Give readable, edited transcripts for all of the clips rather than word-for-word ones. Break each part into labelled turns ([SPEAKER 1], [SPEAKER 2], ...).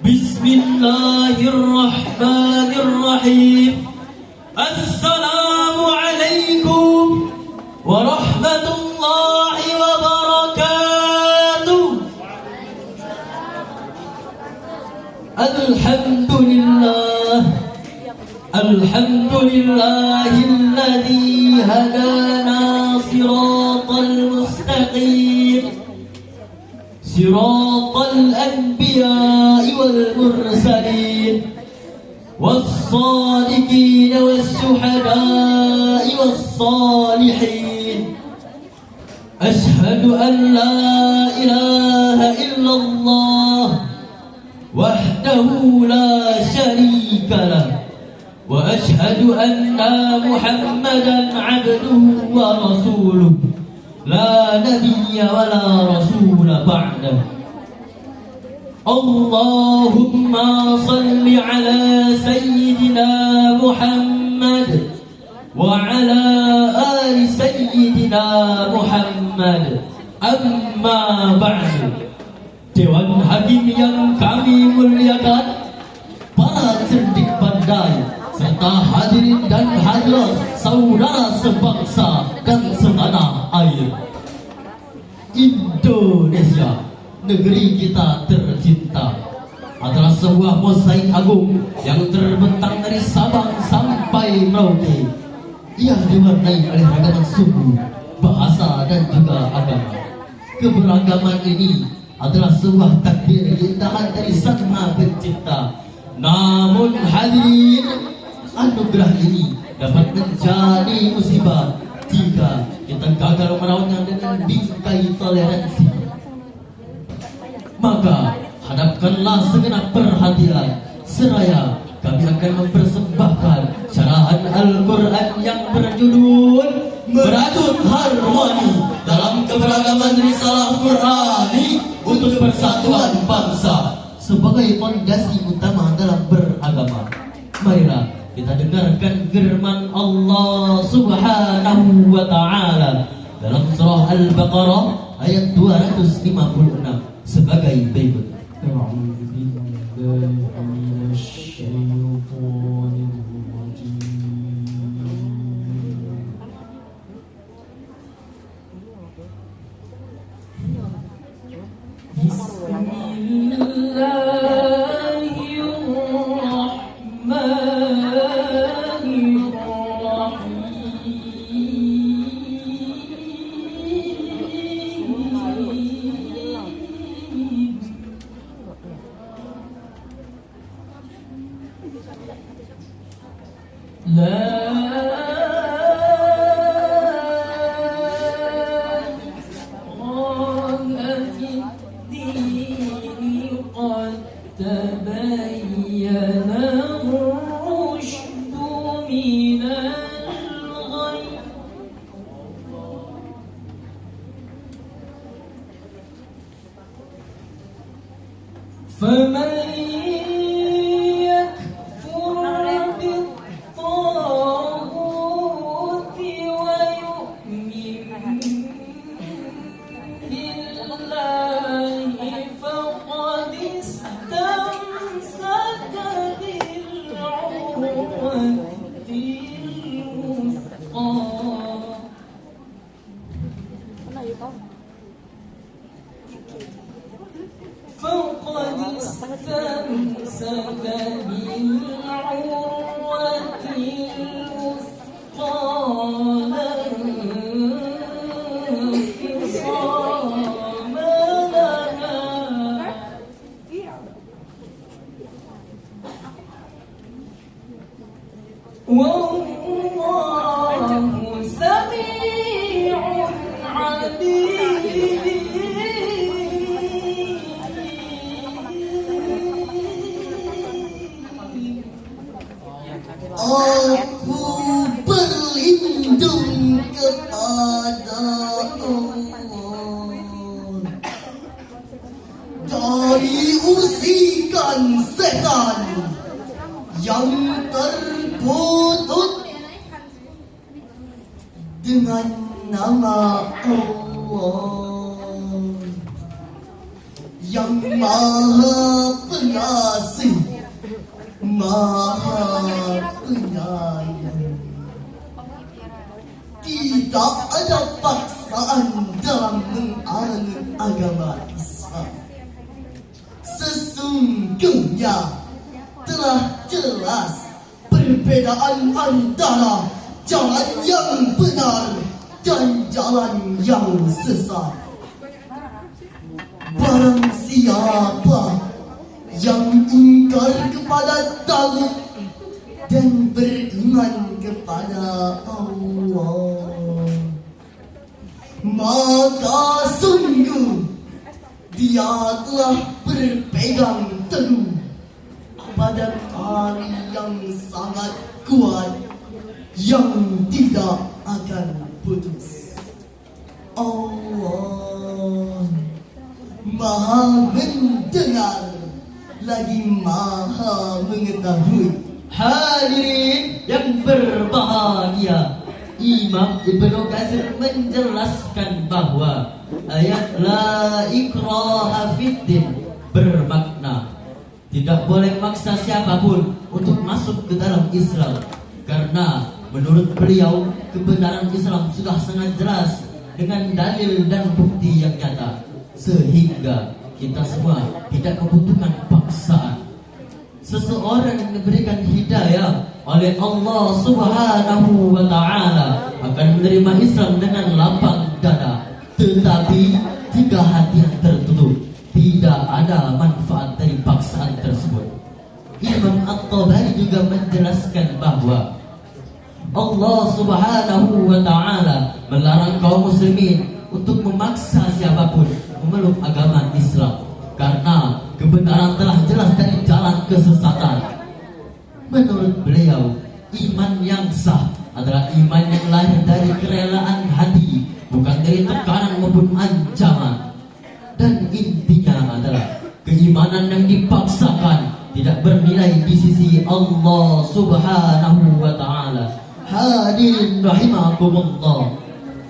[SPEAKER 1] Bismillahirrahmanirrahim. Assalamualaikum warahmatullahi wabarakatuh. Alhamdulillahilladzi hadana siratal mustaqim siratal anbiya'i wal mursalin was-sadiqin was-syuhada'i was-salihin. Ashhadu an la ilaha illallah wahdahu la syarika lah wa ashhadu anna Muhammadan abduhu wa rasuluh la nabiyya wa la rasula ba'dah. Allahumma salli ala sayyidina Muhammad wa ala ali sayyidina Muhammad. Amma ba'du. Dewan Hakim yang kami muliakan, para cerdik pandai, serta hadirin dan hadirat saudara sebangsa dan setanah air. Indonesia, negeri kita tercinta, adalah sebuah mosaik agung yang terbentang dari Sabang sampai Merauke. Ia diwarnai oleh ragaman suku, bahasa dan juga agama. Keberagaman ini adalah sebuah takdir keindahan dari Sang Maha Pencipta. Namun hadirin, anugerah ini dapat menjadi musibah jika kita gagal merawatnya dengan bingkai toleransi. Maka hadapkanlah segenap perhatian, seraya kami akan mempersembahkan syarahan Al-Quran yang berjudul Merajut Harmoni dalam Keberagaman Risalah Qurani untuk Persatuan Bangsa sebagai fondasi utama dalam beragama. Marilah kita dengarkan firman Allah Subhanahu wa taala dalam surah Al-Baqarah ayat 256 sebagai berikut. فمن يكفر بالطاغوت ويؤمن بالله فقد استمسك بالعروة الوثقى فقد استمسك بالعروة الوثقى لا انفصام لها والله سميع عليم.
[SPEAKER 2] Aku berlindung kepada Allah dari usikan setan yang terkutuk dengan nama Allah yang Maha Pengampun pengasih, Maha Penyayang. Tidak ada paksaan dalam menganut agama Islam. Sesungguhnya telah jelas perbedaan antara jalan yang benar dan jalan yang sesat. Barang siapa yang ingkar kepada Tagut dan beriman kepada Allah, maka sungguh dia telah berpegang teguh pada tali yang sangat kuat yang tidak akan putus. Allah Maha mendengar lagi Maha mengetahui.
[SPEAKER 1] Hadirin yang berbahagia, Imam Ibnu Katsir menjelaskan bahwa ayat la ikraha fiddin bermakna tidak boleh maksa siapapun untuk masuk ke dalam Islam, karena menurut beliau kebenaran Islam sudah sangat jelas dengan dalil dan bukti yang nyata, sehingga kita semua tidak membutuhkan paksaan. Seseorang yang diberikan hidayah oleh Allah Subhanahu wa Ta'ala akan menerima Islam dengan lapang dada. Tetapi jika hati yang tertutup, tidak ada manfaat dari paksaan tersebut. Imam At-Tabari juga menjelaskan bahwa Allah Subhanahu wa Ta'ala melarang kaum muslimin untuk memaksa siapapun memeluk agama Islam, karena kebenaran telah jelas dari jalan kesesatan. Menurut beliau, iman yang sah adalah iman yang lahir dari kerelaan hati, bukan dari tekanan maupun ancaman. Dan intinya adalah keimanan yang dipaksakan tidak bernilai di sisi Allah Subhanahu wa Ta'ala. Hadirin rahimakumullah,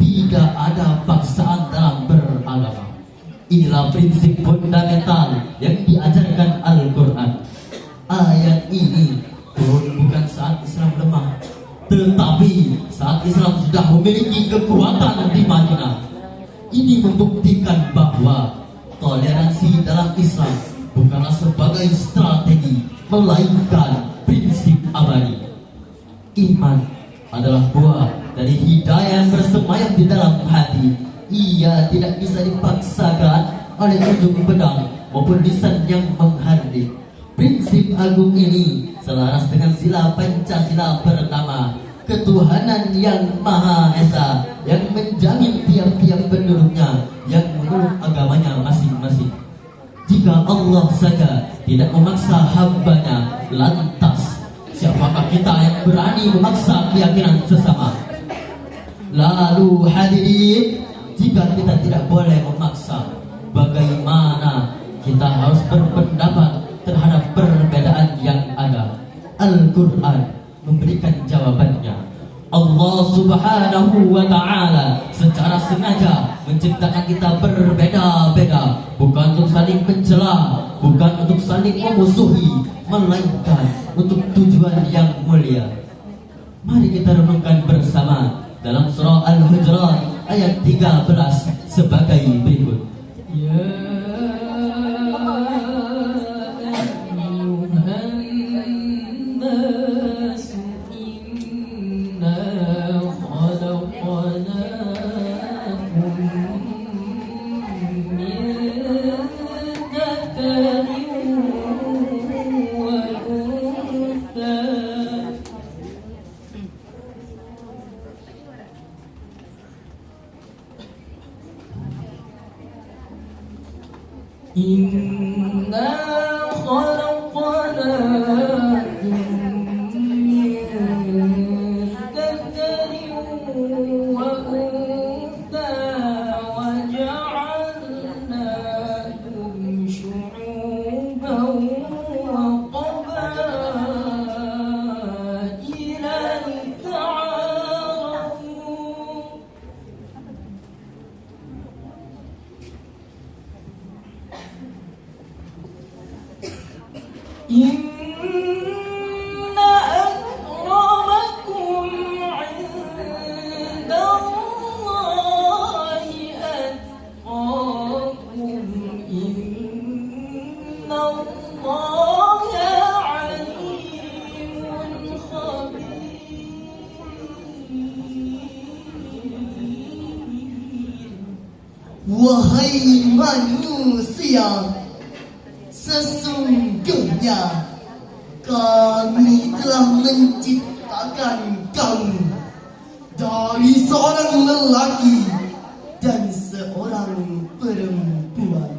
[SPEAKER 1] tidak ada paksaan dalam beragama. Inilah prinsip fundamental yang diajarkan Al-Quran. Ayat ini turun bukan saat Islam lemah, tetapi saat Islam sudah memiliki kekuatan di Madinah. Ini membuktikan bahwa toleransi dalam Islam bukanlah sebagai strategi, melainkan prinsip abadi. Iman adalah buah dari hidayah yang bersemayam di dalam hati. Ia tidak bisa dipaksakan oleh ujung pedang maupun lisan yang menghardik. Prinsip agung ini selaras dengan sila Pancasila pertama, ketuhanan yang Maha Esa, yang menjamin tiap-tiap penduduknya yang menurut agamanya masing-masing. Jika Allah saja tidak memaksa hambanya, lantas siapakah kita yang berani memaksa keyakinan sesama? Lalu hadirin, jika kita tidak boleh memaksa, bagaimana kita harus berpendapat terhadap perbedaan yang ada? Al-Quran memberikan jawabannya. Allah Subhanahu wa Ta'ala secara sengaja menciptakan kita berbeda-beda, bukan untuk saling mencela, bukan untuk saling memusuhi, melainkan untuk tujuan yang mulia. Mari kita renungkan bersama dalam surah Al-Hujurat ayat 13 sebagai berikut. Ya Inna khalaqnakum min dzakarin wa untha wa ja'alnakum syu'uban wa qabaila lita'arafu.
[SPEAKER 3] إن أكرمكم عند الله أتقاكم إن الله عليم خبير.
[SPEAKER 2] Wahai manusia, sesungguhnya kami telah menciptakan kamu dari seorang lelaki dan seorang perempuan,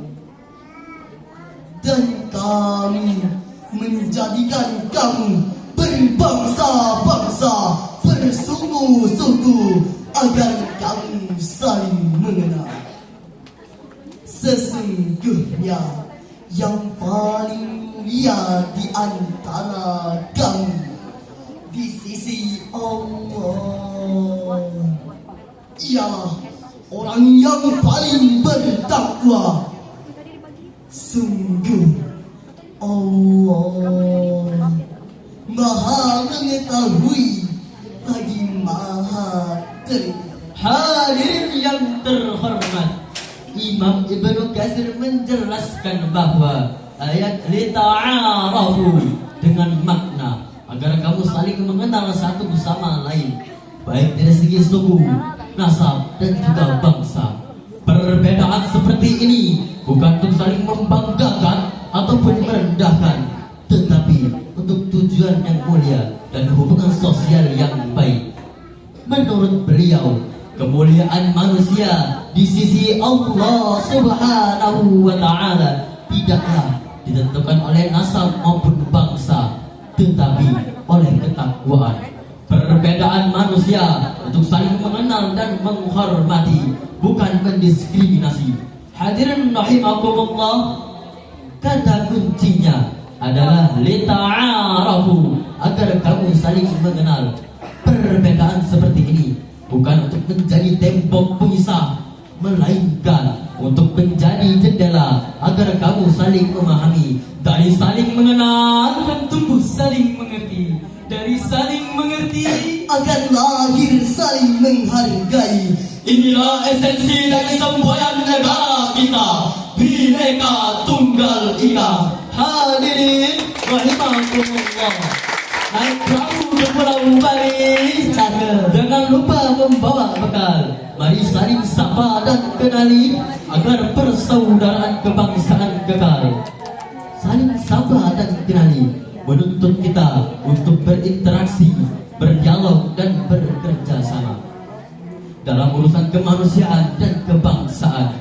[SPEAKER 2] dan kami menjadikan kamu berbangsa-bangsa, bersuku-suku, agar kamu saling mengenal. Sesungguhnya yang paling mulia di antara kamu di sisi Allah ialah orang yang paling bertakwa. Sungguh Allah Maha mengetahui lagi Maha teliti.
[SPEAKER 1] Hadirin yang terhormat, Imam Ibnu Katsir menjelaskan bahwa ayat lita'arafu dengan makna agar kamu saling mengenal satu sama lain, baik dari segi suku, nasab, dan juga bangsa. Perbedaan seperti ini bukan untuk saling membanggakan ataupun merendahkan, tetapi untuk tujuan yang mulia dan hubungan sosial yang baik. Menurut beliau, kemuliaan manusia di sisi Allah Subhanahu wa Ta'ala tidaklah ditentukan oleh nasab maupun bangsa, tetapi oleh ketakwaan. Perbedaan manusia untuk saling mengenal dan menghormati, bukan mendiskriminasi. Hadirin rahimakumullah, kata kuncinya adalah lita'arafu, agar kamu saling mengenal. Perbedaan seperti ini bukan untuk menjadi tembok pemisah, melainkan untuk menjadi jendela agar kamu saling memahami. Dari saling mengenal
[SPEAKER 3] Dan tumbuh saling mengerti, dari saling mengerti
[SPEAKER 2] akan lahir saling menghargai.
[SPEAKER 1] inilah esensi dari semboyan negara kita, Bhinneka Tunggal Ika. Hadirin rahimakumullah, naik perahu ke Pulau Bali, jangan lupa membawa bekal. Mari saling sapa dan kenali agar persaudaraan kebangsaan kekal. Saling sapa dan kenali menuntut kita untuk berinteraksi, berdialog, dan bekerja sama dalam urusan kemanusiaan dan kebangsaan.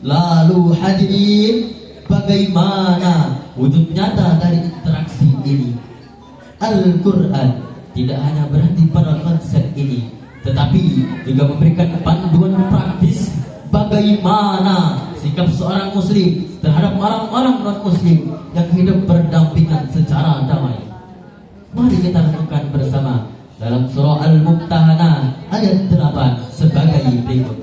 [SPEAKER 1] Lalu hadirin, bagaimana wujud nyata dari interaksi ini? Al-Quran tidak hanya berhenti pada konsep ini, tetapi juga memberikan panduan praktis bagaimana sikap seorang muslim terhadap orang-orang non-muslim yang hidup berdampingan secara damai. Mari kita renungkan bersama dalam surah Al-Mumtahanah ayat 8 sebagai berikut.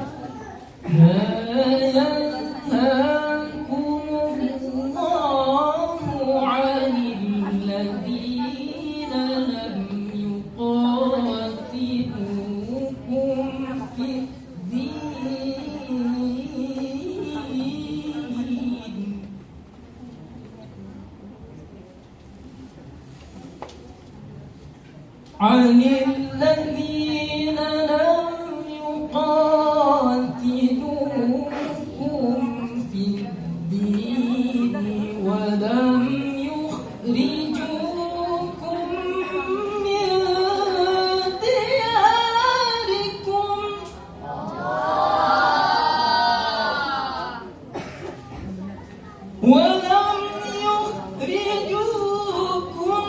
[SPEAKER 3] عن الذين لم يقاتلوكم في الدين ولم يخرجوكم من دياركم ولم يخرجوكم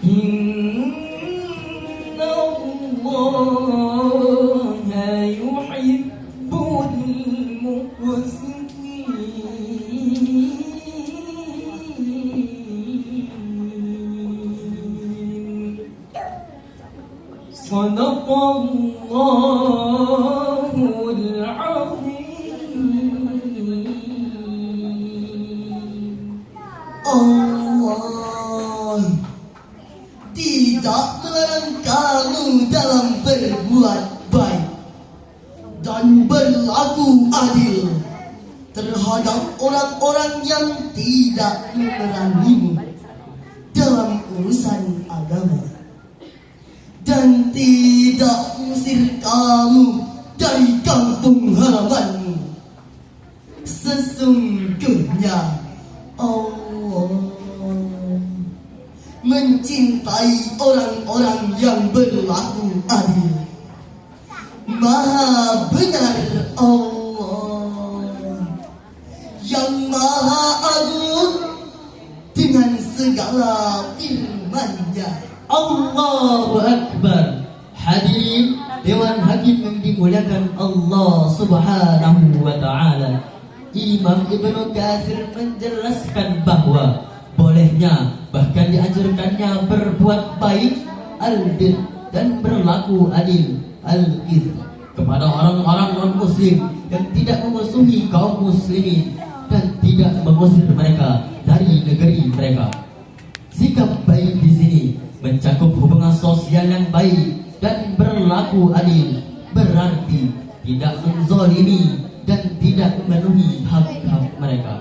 [SPEAKER 3] إن الله يحب Sadaqallahul azim.
[SPEAKER 2] Allah tidak melarang kamu dalam berbuat baik dan berlaku adil terhadap orang-orang yang tidak memerangimu dalam urusan agama dan tidak mengusir kamu dari kampung halamanmu. Sesungguhnya Allah mencintai orang-orang yang berlaku adil. Maha benar Allah yang maha agung dengan segala firman-Nya.
[SPEAKER 1] Allahu Akbar. Hadirin Dewan Hakim yang dimuliakan Allah Subhanahu wa Ta'ala, Imam Ibnu Katsir menjelaskan bahwa bolehnya, bahkan dianjurkannya berbuat baik, al-bir, dan berlaku adil, al-iz, kepada orang-orang non-muslim yang tidak memusuhi kaum muslimin dan tidak mengusir mereka dari negeri mereka. Sikap baik di sini mencakup hubungan sosial yang baik dan berlaku adil, berarti tidak menzalimi dan tidak memenuhi hak-hak mereka.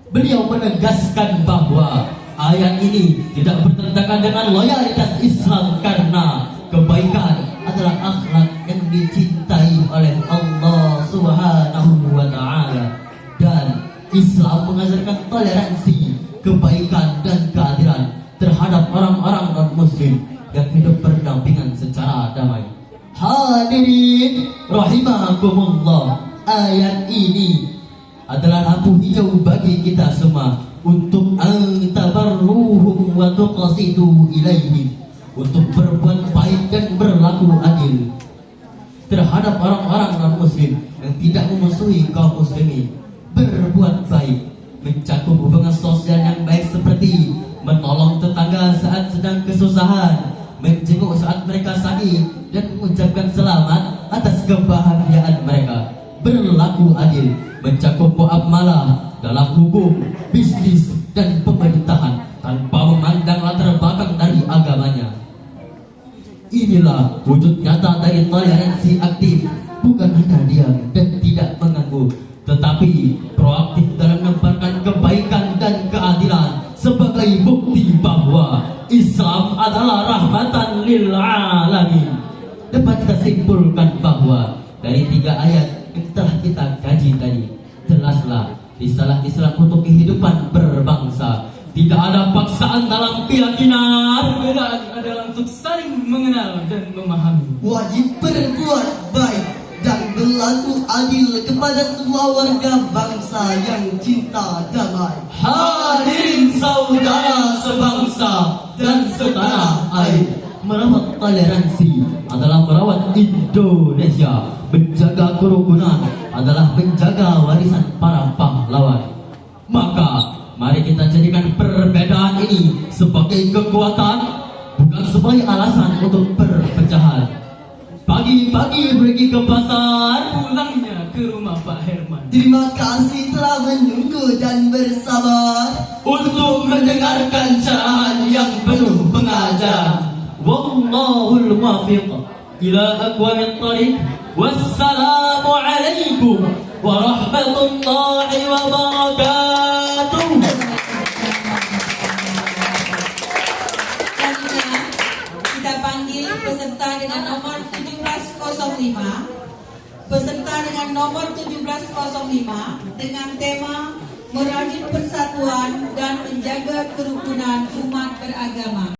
[SPEAKER 1] Beliau menegaskan bahwa ayat ini tidak bertentangan dengan loyalitas Islam karena kebaikan adalah akhlak yang dicintai oleh Allah Subhanahu wa Ta'ala, dan Islam mengajarkan toleransi, kebaikan dan keadilan terhadap orang-orang non-muslim yang hidup berdampingan secara damai. Hadirin rahimakumullah, ayat ini adalah lampu hijau bagi kita semua untuk antabarruhum wa tuqsitu ilaihim, untuk berbuat baik dan berlaku adil terhadap orang-orang non-muslim yang tidak memusuhi kaum muslimin. Berbuat baik mencakup hubungan sosial yang baik seperti menolong tetangga saat sedang kesusahan, menjenguk saat mereka sakit, dan mengucapkan selamat atas kebahagiaan mereka. Berlaku adil mencakup muamalah dalam hukum, bisnis, dan pemerintahan tanpa memandang latar belakang dari agamanya. Inilah wujud nyata dari toleransi aktif, bukan hanya diam dan tidak mengganggu, tetapi proaktif dalam menebarkan kebaikan dan keadilan sebagai bukti bahwa Islam adalah rahmatan lil alamin. Dapat kita simpulkan bahwa dari 3 ayat yang telah kita kaji tadi, jelaslah risalah Islam untuk kehidupan berbangsa. Tidak ada paksaan dalam keyakinan,
[SPEAKER 3] Perbedaan adalah untuk saling mengenal dan memahami.
[SPEAKER 2] Wajib berbuat baik dan berlaku adil kepada semua warga bangsa yang cinta damai.
[SPEAKER 1] Hadirin saudara sebangsa dan setanah air, merawat toleransi adalah merawat Indonesia. Menjaga kerukunan adalah menjaga warisan para pahlawan. Maka mari kita jadikan perbedaan ini sebagai kekuatan, bukan sebagai alasan untuk perpecahan. Pagi-pagi pergi ke pasar,
[SPEAKER 3] Pulangnya ke rumah Pak Herman.
[SPEAKER 2] Terima kasih telah menunggu dan bersabar
[SPEAKER 1] untuk mendengarkan cerahan yang penuh pengajaran. Wallahul muwaffiq ila aqwamit thariq. Wassalamu alaikum warahmatullahi wabarakatuh.
[SPEAKER 4] Selanjutnya kita panggil peserta dengan nomor 1705. Peserta dengan nomor 1705 dengan tema merajut persatuan dan menjaga kerukunan umat beragama.